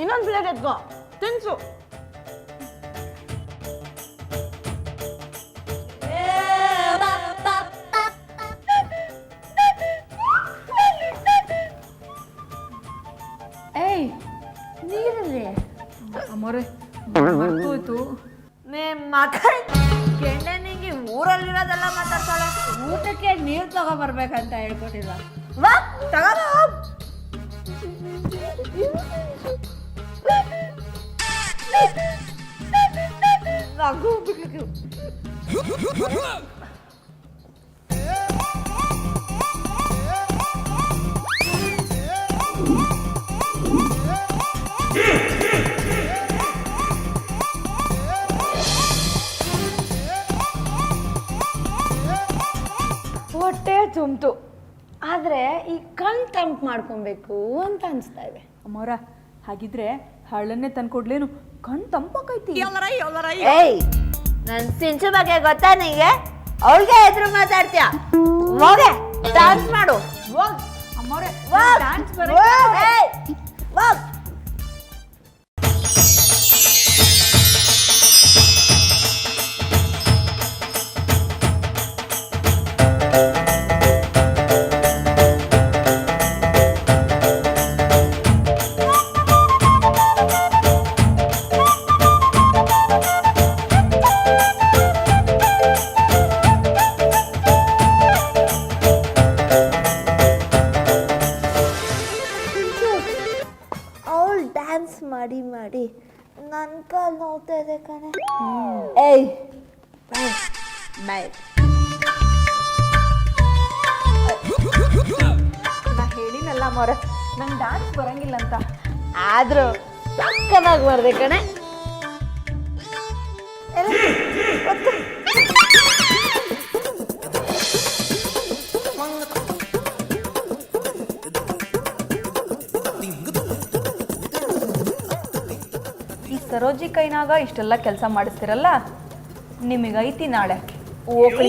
ಇನ್ನೊಂದು ಪ್ಲೇಟ್ ಎತ್ಕೋ ತಿನ್ಸು. ಏಯ್ ನೀರಲ್ಲಿ ಅಮ್ಮೋರೆ ಮರ್ತೋಯ್ತು. ನಿಮ್ಮ ಗೆಂಡನಿಗೆ ಊರಲ್ಲಿರೋದೆಲ್ಲ ಮಾತಾಡ್ತಾಳೆ. ಊಟಕ್ಕೆ ನೀರು ತಗೊಬರ್ಬೇಕಂತ ಹೇಳ್ಕೊಟ್ಟಿಲ್ಲ. ವಾ ತಗೋ. ಹೊಟ್ಟೆ ತುಂಬ್ತು, ಆದ್ರೆ ಈ ಕಣ್ ತಂಪು ಮಾಡ್ಕೊಬೇಕು ಅಂತ ಅನ್ಸ್ತಾ ಇದೆ. ಅಮ್ಮೋರ ಹಾಗಿದ್ರೆ ಹಳ್ಳನ್ನೇ ತಂದ್ಕೊಡ್ಲೇನು? ಕಣ್ ತಂಪಾಕೈತಿ. ಏಯ್ ನನ್ ಸಿಂಚು ಬಗ್ಗೆ ಗೊತ್ತಾ ನಿಂಗೆ? ಅವಳಿಗೆ ಎದುರು ಮಾತಾಡ್ತೀಯ? ಹೋಗೆ ಡಾನ್ಸ್ ಮಾಡು. ಅಮ್ಮೋರೆ ಹೋಗ್. ಡ್ಯಾನ್ಸ್ ಹೋಗ್. ಏಯ್, ಹೋಗ್. ಅವಳು ಡ್ಯಾನ್ಸ್ ಮಾಡಿ ಮಾಡಿ ನನ್ನ ಕಾಲು ನೋವ್ತಾ ಇದೆ ಕಣೆ. ಏಯ್ ಬಾಯ್. ನಾ ಹೇಳಿನಲ್ಲ ಅಮ್ಮೋರೆ ನಂಗೆ ಡ್ಯಾನ್ಸ್ ಬರಂಗಿಲ್ಲ ಅಂತ. ಆದ್ರೂ ಸಕ್ಕನಾಗಿ ಬರ್ದೆ ಕಣೆ. ಈ ಸರೋಜಿ ಕೈನಾಗ ಇಷ್ಟೆಲ್ಲ ಕೆಲಸ ಮಾಡಿಸ್ತಿರಲ್ಲ, ನಿಮಗೈತಿ ನಾಳೆ ಓಕಳಿ.